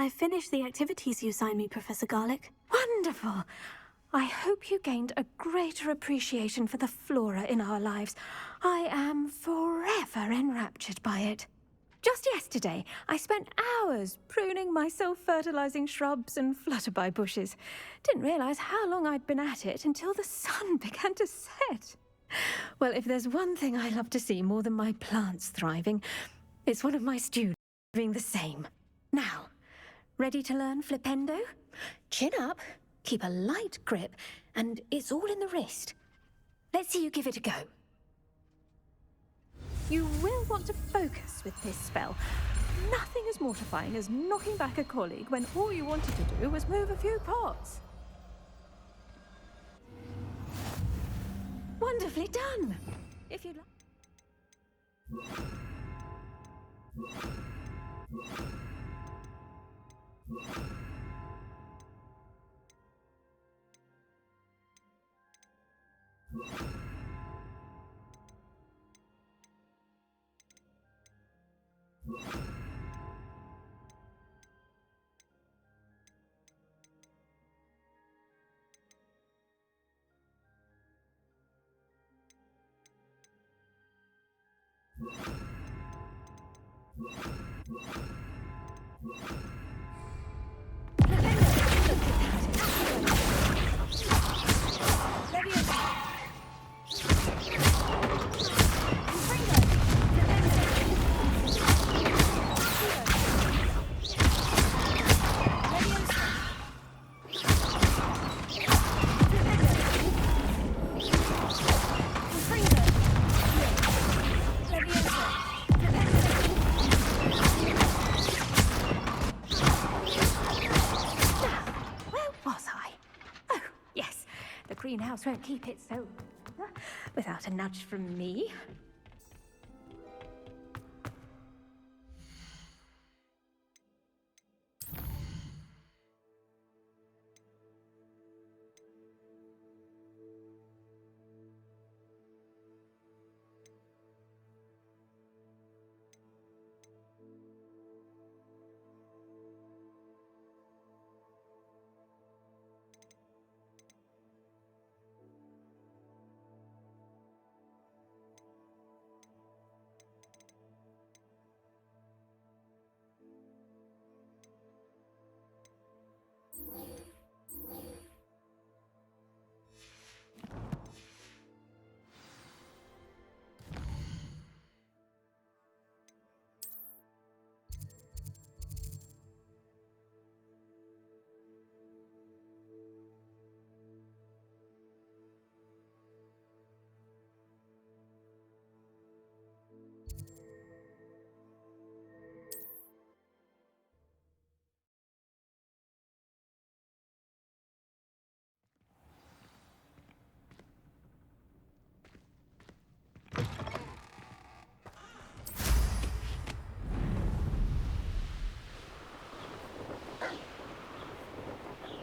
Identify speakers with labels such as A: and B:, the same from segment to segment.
A: I finished the activities you assigned me, Professor Garlick.
B: Wonderful! I hope you gained a greater appreciation for the flora in our lives. I am forever enraptured by it. Just yesterday, I spent hours pruning my self-fertilizing shrubs and flutterby bushes. Didn't realize how long I'd been at it until the sun began to set. Well, if there's one thing I love to see more than my plants thriving, it's one of my students doing the same. Now, ready to learn Flipendo? Chin up, keep a light grip, and it's all in the wrist. Let's see you give it a go. You will want to focus with this spell. Nothing as mortifying as knocking back a colleague when all you wanted to do was move a few pots. Wonderfully done! If you'd like... Greenhouse won't keep it so without a nudge from me.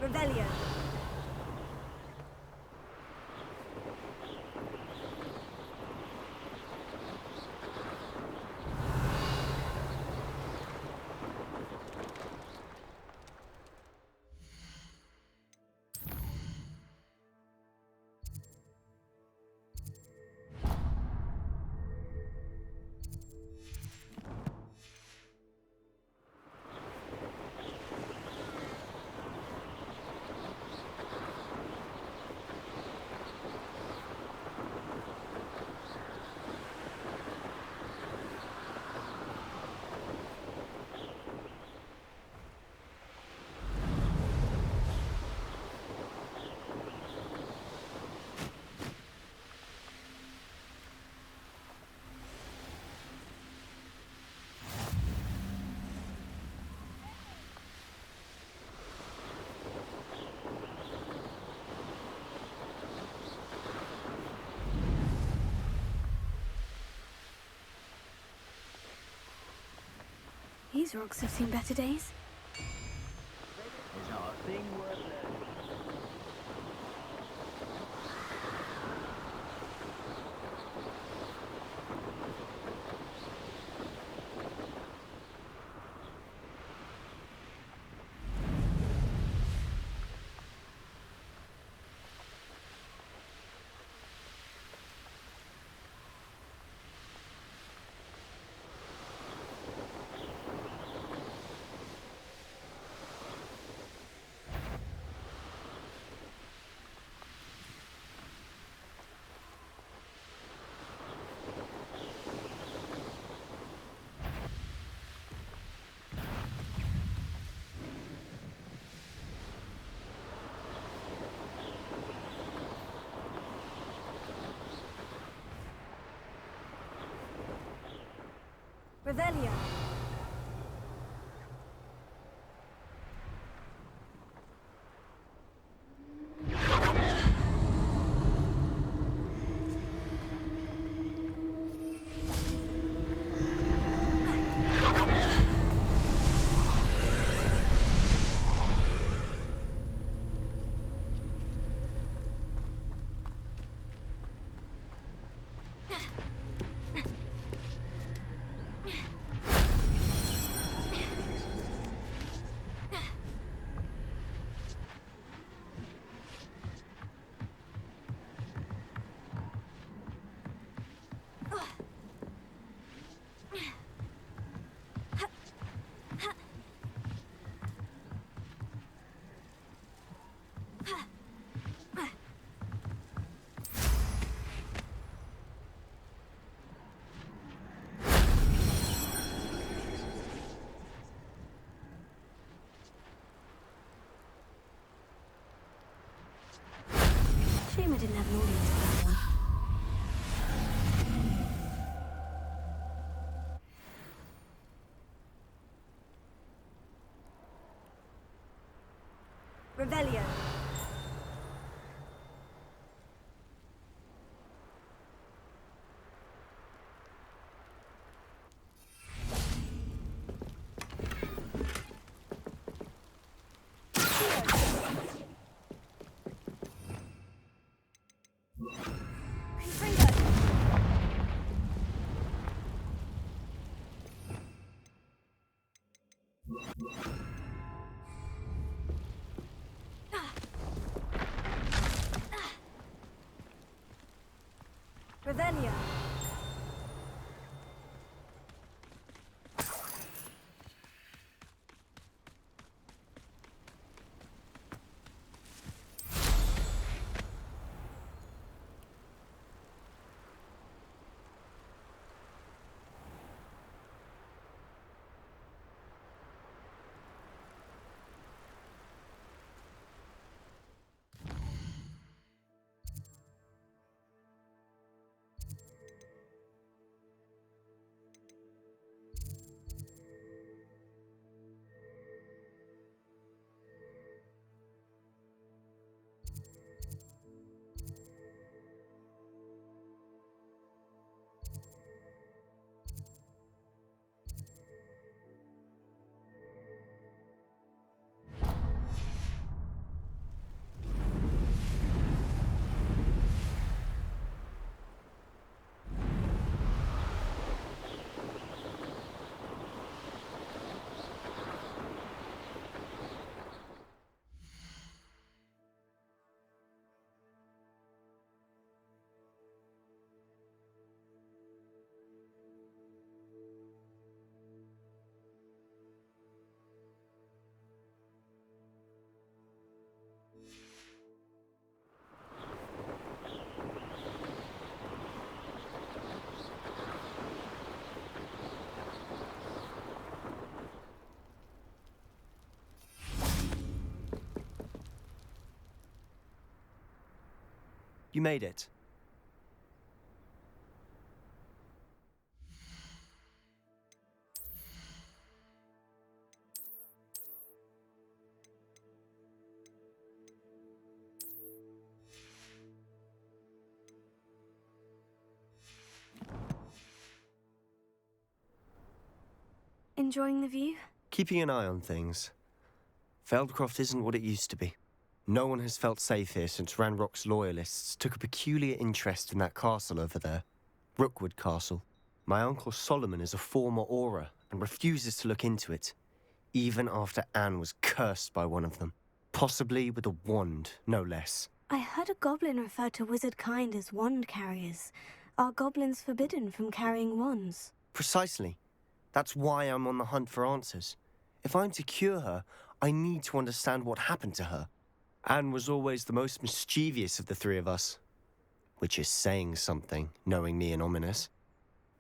B: Revelio.
A: These rocks have seen better days.
C: Is our thing worth learning?
B: Revelio.
A: Shame I didn't have an audience for that one.
B: Revelio. Revelio.
D: You made it.
A: Enjoying the view?
D: Keeping an eye on things. Feldcroft isn't what it used to be. No one has felt safe here since Ranrock's loyalists took a peculiar interest in that castle over there. Rookwood Castle. My uncle Solomon is a former Auror and refuses to look into it, even after Anne was cursed by one of them. Possibly with a wand, no less.
A: I heard a goblin refer to wizard kind as wand carriers. Are goblins forbidden from carrying wands?
D: Precisely. That's why I'm on the hunt for answers. If I'm to cure her, I need to understand what happened to her. Anne was always the most mischievous of the three of us. Which is saying something, knowing me and Ominous.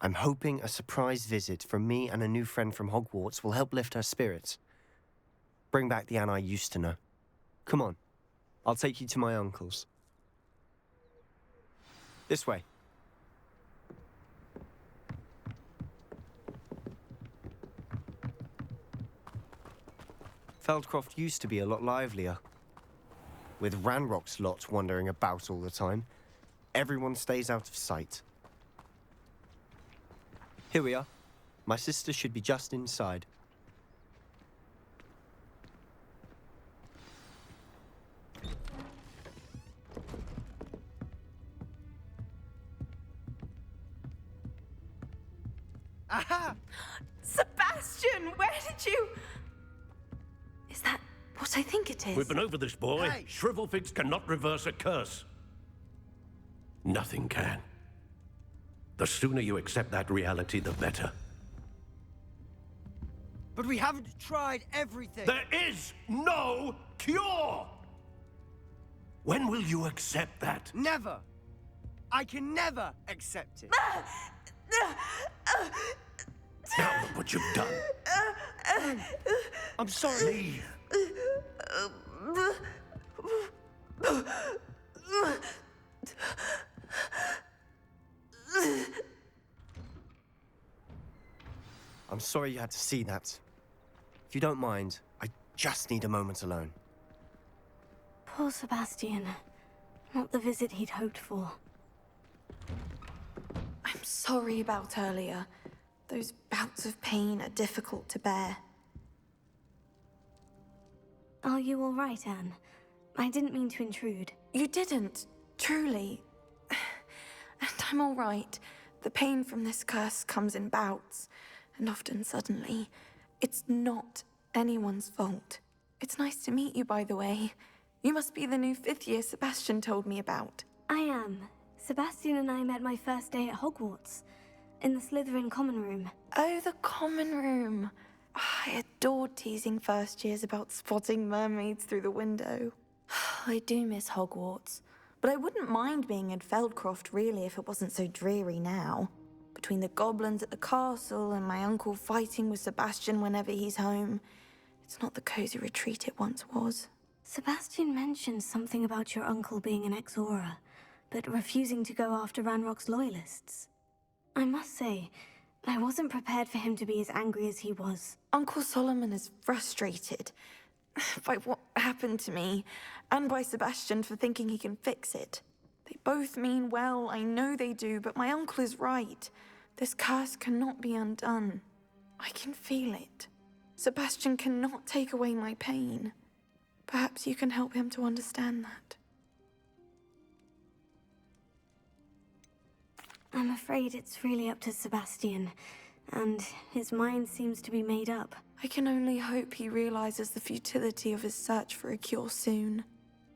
D: I'm hoping a surprise visit from me and a new friend from Hogwarts will help lift her spirits. Bring back the Anne I used to know. Come on, I'll take you to my uncle's. This way. Feldcroft used to be a lot livelier. With Ranrock's lot wandering about all the time, everyone stays out of sight. Here we are. My sister should be just inside.
E: Aha!
B: Sebastian, where did you... Is that what I think it is?
F: We've been over this, boy.
E: Hey!
F: Shrivelfigs cannot reverse a curse. Nothing can. The sooner you accept that reality, the better.
E: But we haven't tried everything.
F: There is no cure! When will you accept that?
E: Never. I can never accept it.
F: Now look what you've done.
E: I'm sorry.
F: Leave.
D: I'm sorry you had to see that. If you don't mind, I just need a moment alone.
A: Poor Sebastian. Not the visit he'd hoped for.
G: I'm sorry about earlier. Those bouts of pain are difficult to bear.
A: Are you all right, Anne? I didn't mean to intrude.
G: You didn't, truly. And I'm all right. The pain from this curse comes in bouts, and often suddenly. It's not anyone's fault. It's nice to meet you, by the way. You must be the new 5th year Sebastian told me about.
A: I am. Sebastian and I met my first day at Hogwarts, in the Slytherin common room.
G: Oh, the common room. I adored teasing first years about spotting mermaids through the window. I do miss Hogwarts, but I wouldn't mind being in Feldcroft really if it wasn't so dreary now. Between the goblins at the castle and my uncle fighting with Sebastian whenever he's home, it's not the cozy retreat it once was.
A: Sebastian mentioned something about your uncle being an ex-Auror, but refusing to go after Ranrock's loyalists. I must say, I wasn't prepared for him to be as angry as he was.
G: Uncle Solomon is frustrated by what happened to me, and by Sebastian for thinking he can fix it. They both mean well, I know they do, but my uncle is right. This curse cannot be undone. I can feel it. Sebastian cannot take away my pain. Perhaps you can help him to understand that.
A: I'm afraid it's really up to Sebastian, and his mind seems to be made up.
G: I can only hope he realizes the futility of his search for a cure soon.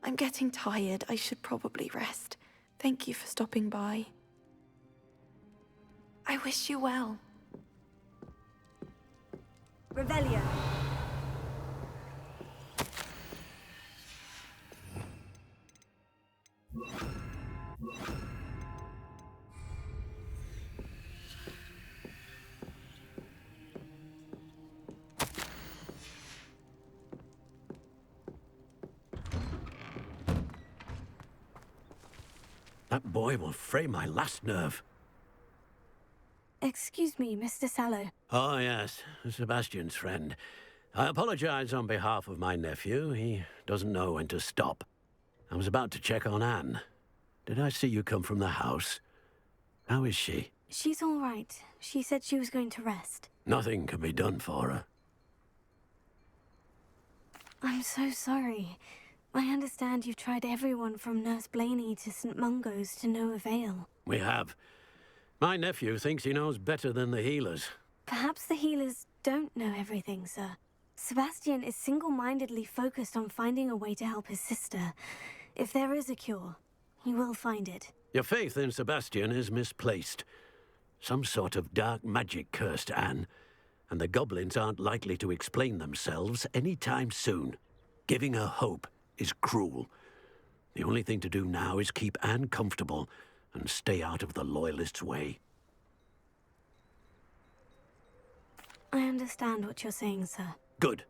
G: I'm getting tired. I should probably rest. Thank you for stopping by. I wish you well.
A: Revelio.
F: That boy will fray my last nerve.
A: Excuse me, Mr. Sallow.
F: Oh, yes, Sebastian's friend. I apologize on behalf of my nephew. He doesn't know when to stop. I was about to check on Anne. Did I see you come from the house? How is she?
A: She's all right. She said she was going to rest.
F: Nothing can be done for her.
A: I'm so sorry. I understand you've tried everyone from Nurse Blaney to St. Mungo's to no avail.
F: We have. My nephew thinks he knows better than the healers.
A: Perhaps the healers don't know everything, sir. Sebastian is single-mindedly focused on finding a way to help his sister. If there is a cure, he will find it.
F: Your faith in Sebastian is misplaced. Some sort of dark magic cursed Anne, and the goblins aren't likely to explain themselves any time soon. Giving her hope is cruel. The only thing to do now is keep Anne comfortable and stay out of the Loyalists' way.
A: I understand what you're saying, sir.
F: Good.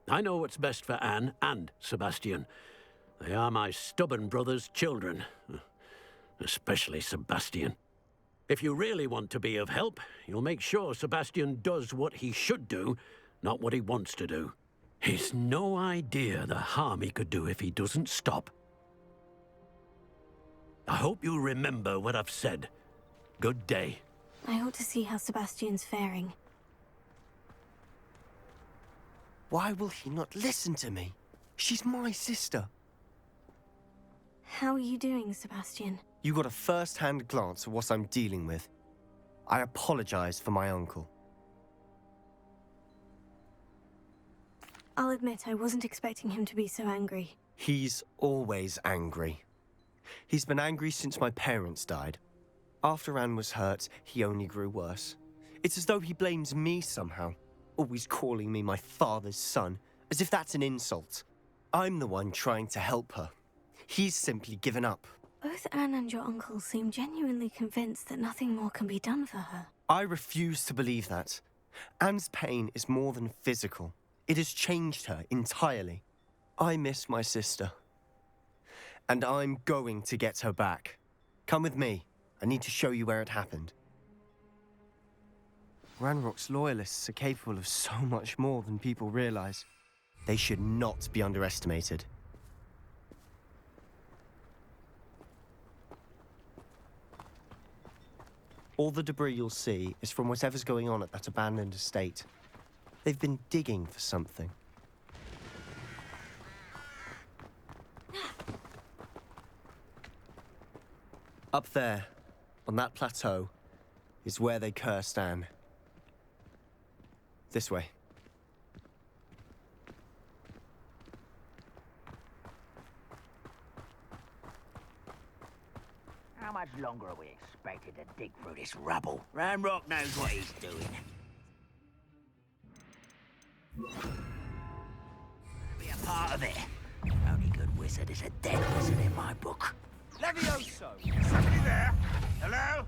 F: I know what's best for Anne and Sebastian. They are my stubborn brother's children. Especially Sebastian. If you really want to be of help, you'll make sure Sebastian does what he should do, not what he wants to do. He's no idea the harm he could do if he doesn't stop. I hope you remember what I've said. Good day.
A: I ought to see how Sebastian's faring.
D: Why will he not listen to me? She's my sister.
A: How are you doing, Sebastian?
D: You got a first-hand glance at what I'm dealing with. I apologize for my uncle.
A: I'll admit I wasn't expecting him to be so angry.
D: He's always angry. He's been angry since my parents died. After Anne was hurt, he only grew worse. It's as though he blames me somehow, always calling me my father's son, as if that's an insult. I'm the one trying to help her. He's simply given up.
A: Both Anne and your uncle seem genuinely convinced that nothing more can be done for her.
D: I refuse to believe that. Anne's pain is more than physical. It has changed her entirely. I miss my sister. And I'm going to get her back. Come with me. I need to show you where it happened. Ranrock's loyalists are capable of so much more than people realize. They should not be underestimated. All the debris you'll see is from whatever's going on at that abandoned estate. They've been digging for something. Up there, on that plateau, is where they cursed Anne. This way.
C: How much longer are we expected to dig through this rubble? Ranrock knows what he's doing. Be a part of it. Only good wizard is a dead wizard in my book.
E: Levioso!
C: Somebody there? Hello?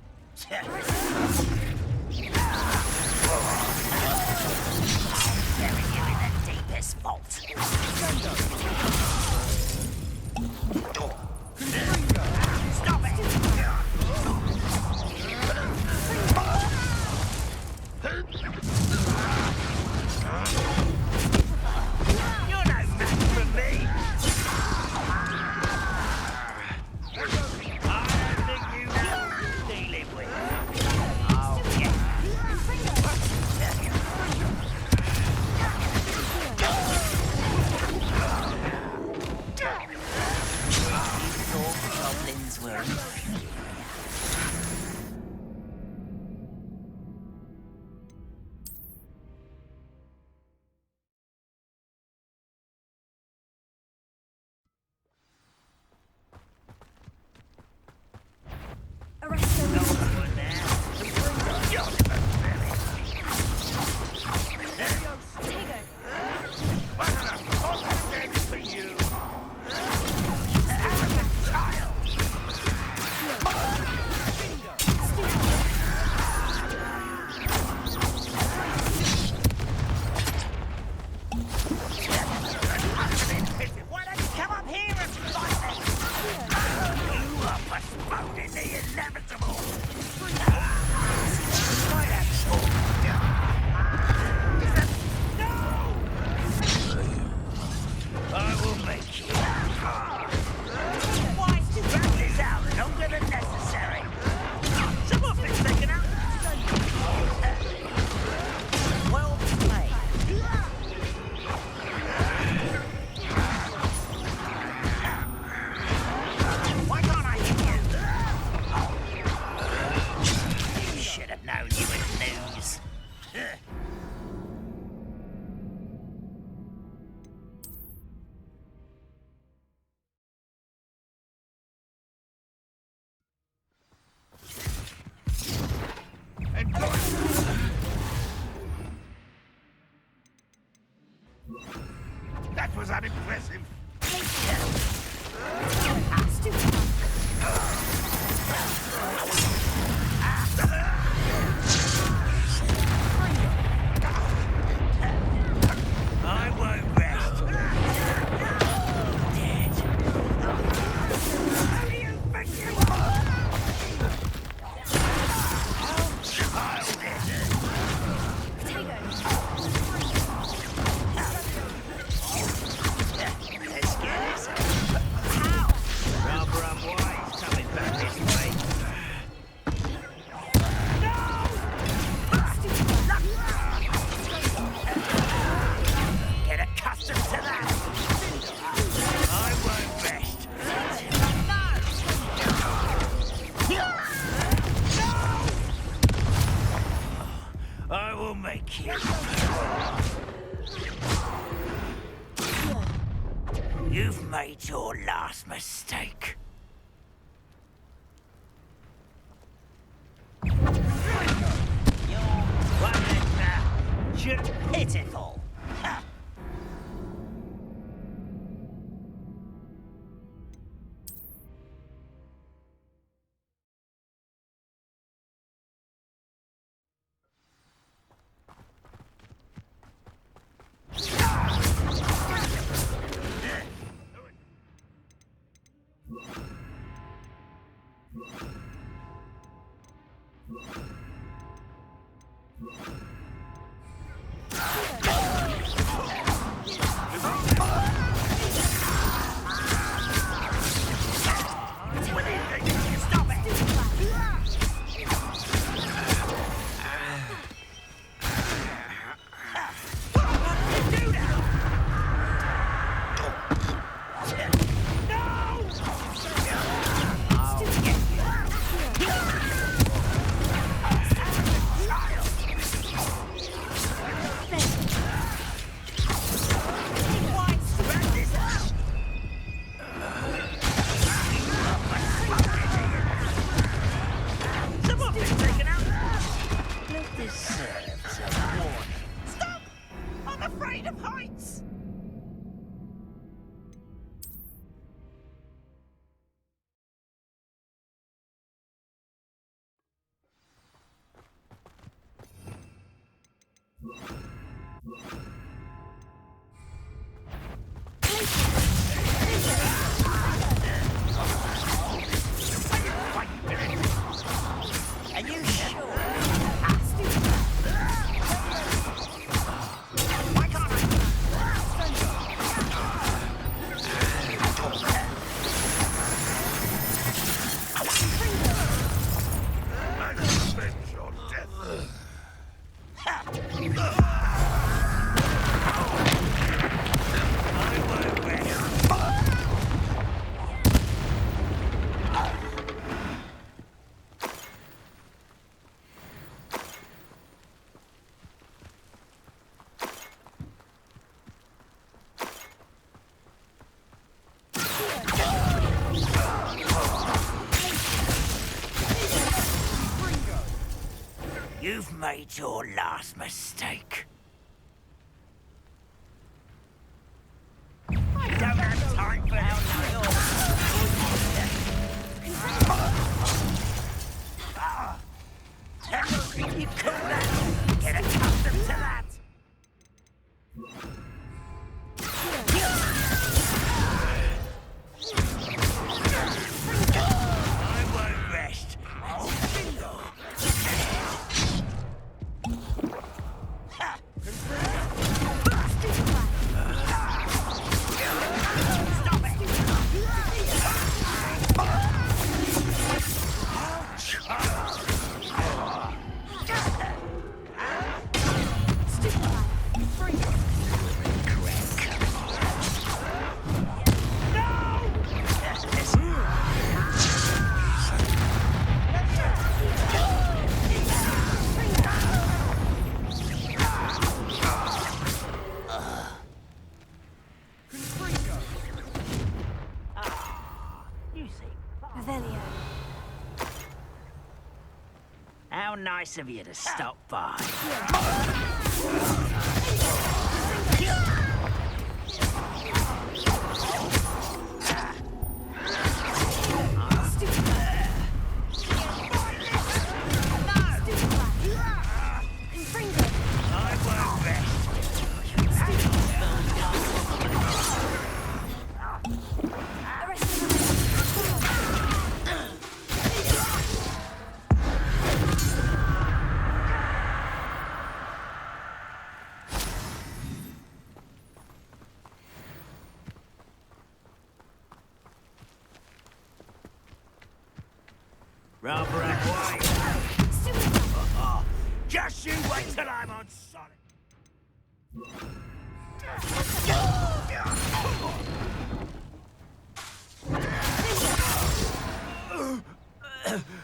C: Bury you in the deepest vault. Stop it! You're no match for me! I don't think you know who you're dealing with. Oh, yeah. You thought the goblins were inferior. Why don't you come up here and fight me? You are postponing the inevitable. No! I will make you. Why drag this out longer than necessary? Some of it's taken out. Well played. Why can't I hit you? You should have known you would lose. That was unimpressive. I won't rest. Dead. How do you think you are? Childish. to that! I won't rest. No! I will make you. You've made your last mistake. You're pitiful. Ha. Are you sure? Why can't You've made your last mistake. I don't have time for you call that? Get accustomed to that. I won't rest.
A: Revelio.
C: How nice of you to stop by. Rather and white. Just you wait till I'm on solid.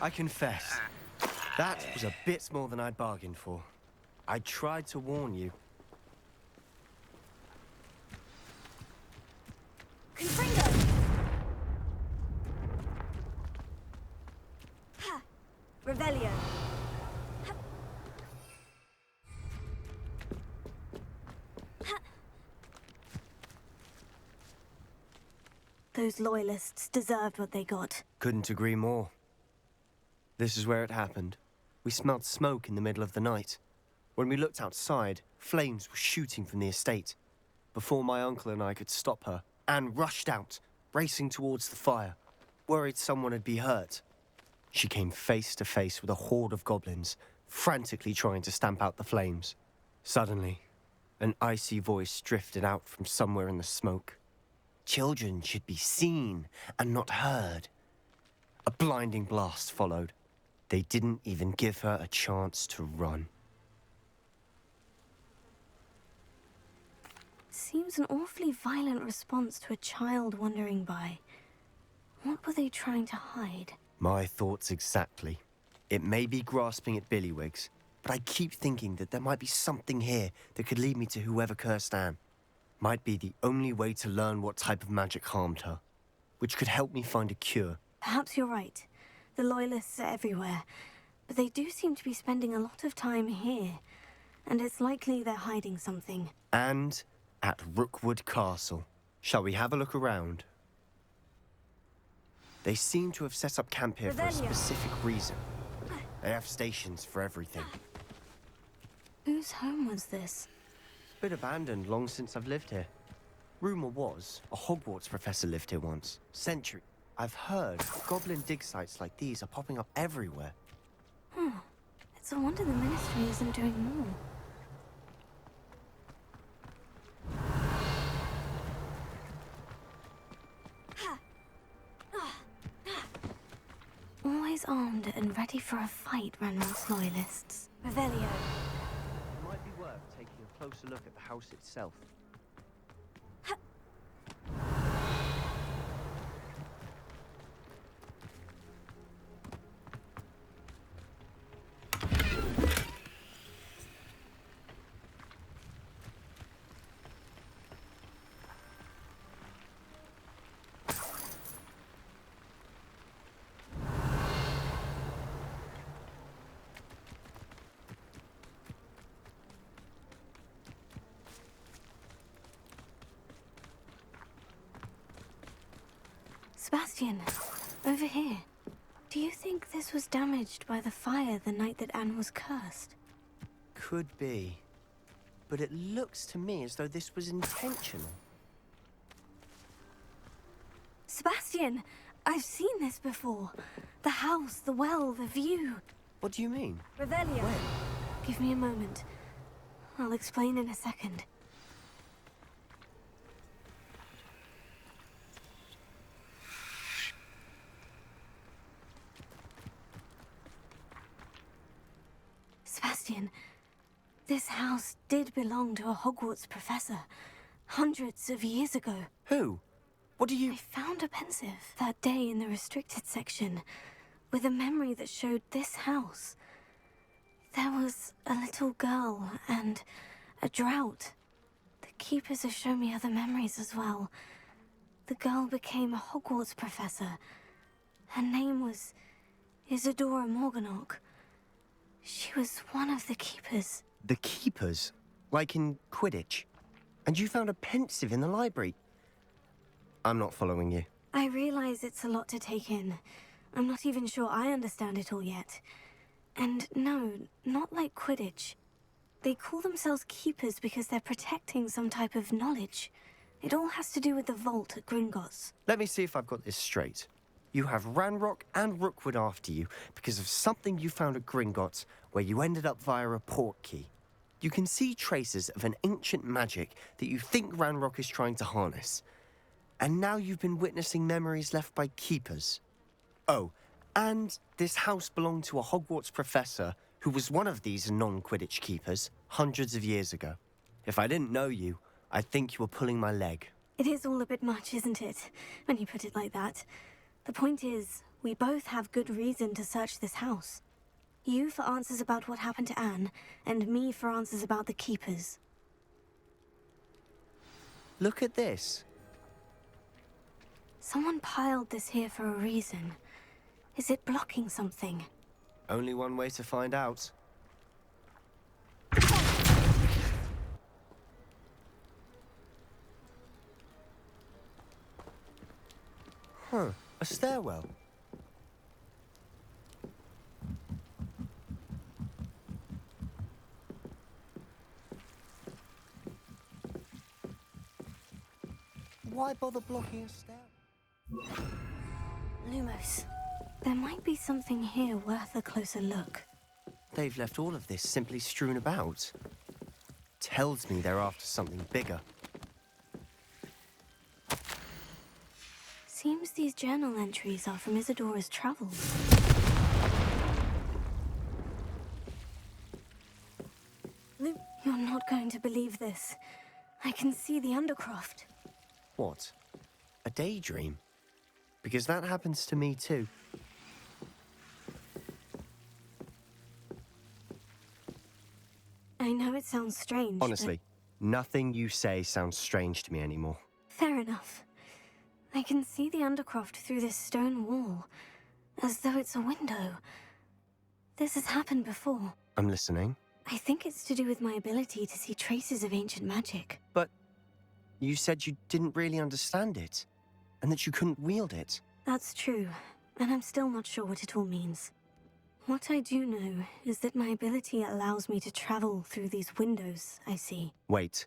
D: I confess, that was a bit more than I'd bargained for. I tried to warn you.
A: Confringo! Ha! Revelio. Ha. Ha. Those loyalists deserved what they got.
D: Couldn't agree more. This is where it happened. We smelled smoke in the middle of the night. When we looked outside, flames were shooting from the estate. Before my uncle and I could stop her, Anne rushed out, racing towards the fire, worried someone had been hurt. She came face to face with a horde of goblins, frantically trying to stamp out the flames. Suddenly, an icy voice drifted out from somewhere in the smoke. Children should be seen and not heard. A blinding blast followed. They didn't even give her a chance to run.
A: Seems an awfully violent response to a child wandering by. What were they trying to hide?
D: My thoughts exactly. It may be grasping at Billywigs, but I keep thinking that there might be something here that could lead me to whoever cursed Anne. Might be the only way to learn what type of magic harmed her, which could help me find a cure.
A: Perhaps you're right. The Loyalists are everywhere, but they do seem to be spending a lot of time here, and it's likely they're hiding something.
D: And at Rookwood Castle. Shall we have a look around? They seem to have set up camp here for a
A: Revelio.
D: specific reason. They have stations for everything.
A: Whose home was this?
D: Been abandoned long since I've lived here. Rumor was, a Hogwarts professor lived here once. Century. I've heard goblin dig sites like these are popping up everywhere.
A: It's a wonder the Ministry isn't doing more. Always armed and ready for a fight, Ranrock's Loyalists. Revelio.
D: It might be worth taking a closer look at the house itself.
A: Sebastian, over here. Do you think this was damaged by the fire the night that Anne was cursed?
D: Could be. But it looks to me as though this was intentional.
A: Sebastian, I've seen this before. The house, the well, the view.
D: What do you mean?
A: Revelio.
D: When?
A: Give me a moment. I'll explain in a second. Sebastian, this house did belong to a Hogwarts professor, hundreds of years ago.
D: Who? What do
A: I
D: you...
A: found a pensive that day in the restricted section, with a memory that showed this house. There was a little girl and a drought. The keepers have shown me other memories as well. The girl became a Hogwarts professor. Her name was Isadora Morganach. She was one of the keepers.
D: The keepers? Like in Quidditch? And you found a pensive in the library? I'm not following you.
A: I realize it's a lot to take in. I'm not even sure I understand it all yet. And no, not like Quidditch. They call themselves keepers because they're protecting some type of knowledge. It all has to do with the vault at Gringotts.
D: Let me see if I've got this straight. You have Ranrock and Rookwood after you because of something you found at Gringotts where you ended up via a port key. You can see traces of an ancient magic that you think Ranrock is trying to harness. And now you've been witnessing memories left by keepers. Oh, and this house belonged to a Hogwarts professor who was one of these non-Quidditch keepers hundreds of years ago. If I didn't know you, I'd think you were pulling my leg.
A: It is all a bit much, isn't it? When you put it like that. The point is, We both have good reason to search this house. You for answers about what happened to Anne, and me for answers about the Keepers.
D: Look at this.
A: Someone piled this here for a reason. Is it blocking something?
D: Only one way to find out. Huh, a stairwell. Why bother blocking a stairwell?
A: Lumos, there might be something here worth a closer look.
D: They've left all of this simply strewn about. Tells me they're after something bigger.
A: Seems these journal entries are from Isadora's travels. You're not going to believe this. I can see the Undercroft.
D: What? A daydream? Because that happens to me too.
A: I know it sounds strange.
D: Honestly, nothing you say sounds strange to me anymore.
A: Fair enough. I can see the Undercroft through this stone wall, as though it's a window. This has happened before.
D: I'm listening.
A: I think it's to do with my ability to see traces of ancient magic.
D: But you said you didn't really understand it, and that you couldn't wield it.
A: That's true, and I'm still not sure what it all means. What I do know is that my ability allows me to travel through these windows I see.
D: Wait.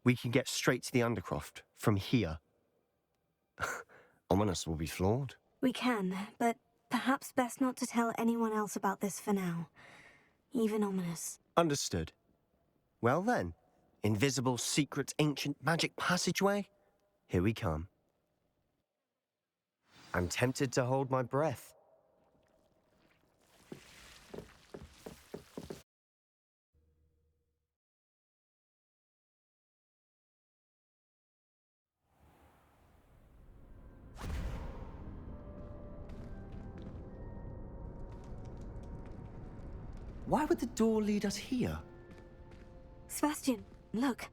D: We can get straight to the Undercroft from here. Ominous will be floored.
A: We can, but perhaps best not to tell anyone else about this for now. Even Ominous.
D: Understood. Well then, invisible, secret, ancient magic passageway? Here we come. I'm tempted to hold my breath. Why would the door lead us here?
A: Sebastian, look.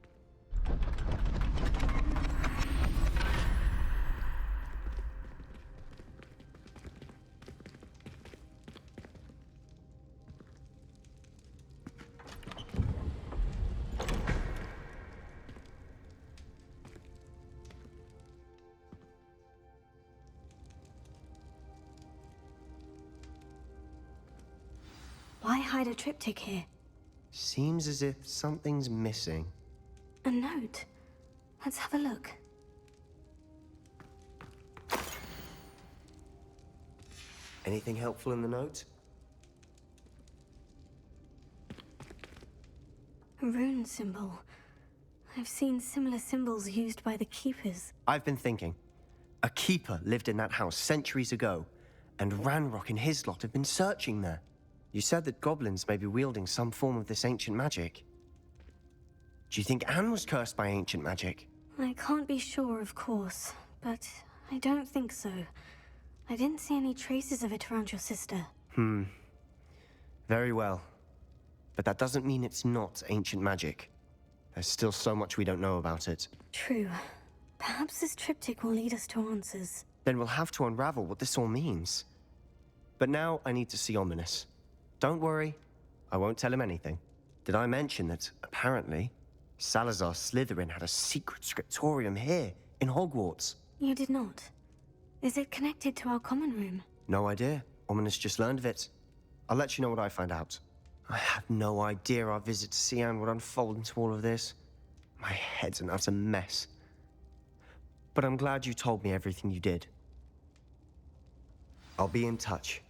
A: Why hide a triptych here?
D: Seems as if something's missing.
A: A note. Let's have a look.
D: Anything helpful in the note?
A: A rune symbol. I've seen similar symbols used by the Keepers.
D: I've been thinking. A keeper lived in that house centuries ago, and Ranrock and his lot have been searching there. You said that goblins may be wielding some form of this ancient magic. Do you think Anne was cursed by ancient magic?
A: I can't be sure, of course, but I don't think so. I didn't see any traces of it around your sister.
D: Very well. But that doesn't mean it's not ancient magic. There's still so much we don't know about it.
A: True. Perhaps this triptych will lead us to answers.
D: Then we'll have to unravel what this all means. But now I need to see Ominous. Don't worry, I won't tell him anything. Did I mention that, apparently, Salazar Slytherin had a secret scriptorium here, in Hogwarts?
A: You did not. Is it connected to our common room?
D: No idea. Ominous just learned of it. I'll let you know what I find out. I had no idea our visit to see Anne would unfold into all of this. My head's an utter mess. But I'm glad you told me everything you did. I'll be in touch.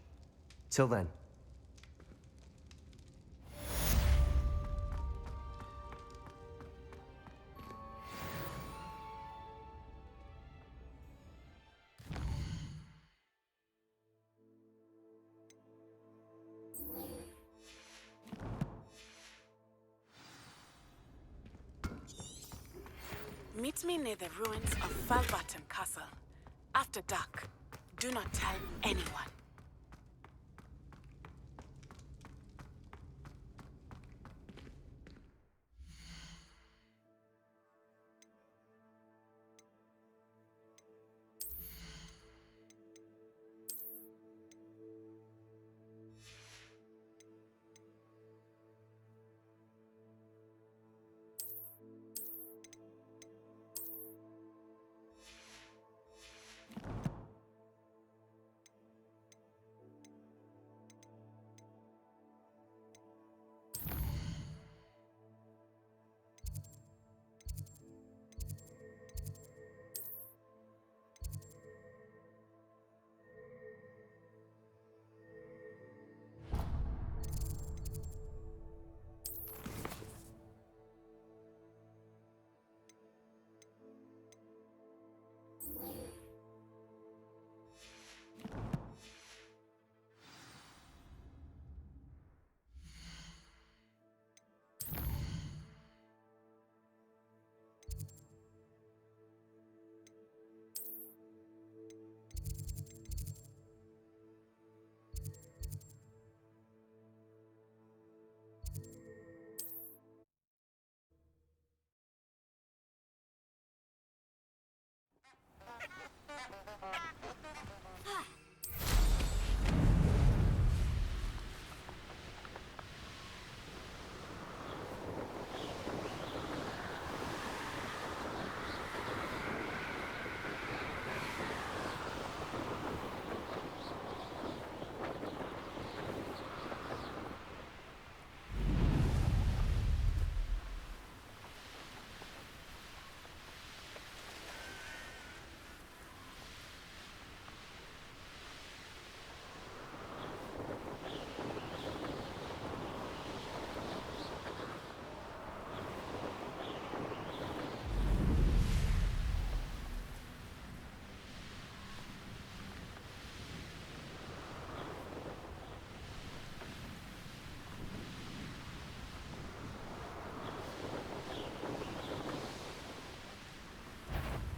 D: Till then.
H: Meet me near the ruins of Falbaton Castle. After dark. Do not tell anyone.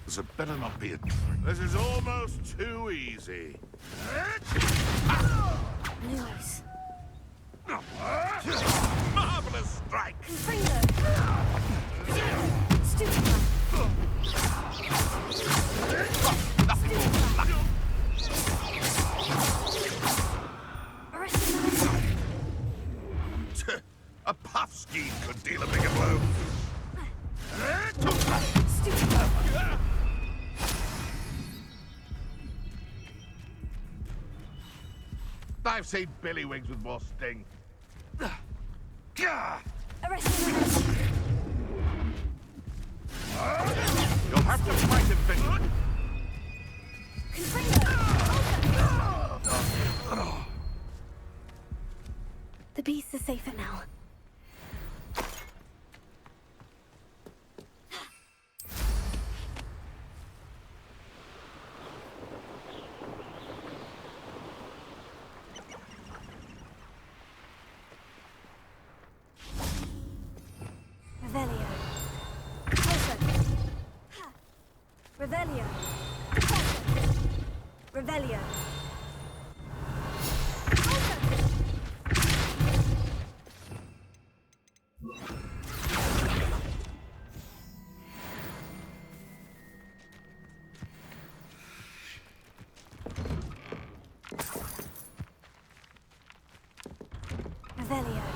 I: This had better not be a trick. This is almost too easy.
A: Lewis.
I: Marvelous strike! A puff scheme could deal a bigger blow. I've seen billywings with more sting. You'll have to fight him, Vincent.
A: The beasts are safer now. Revelio. Revelio. Revelio.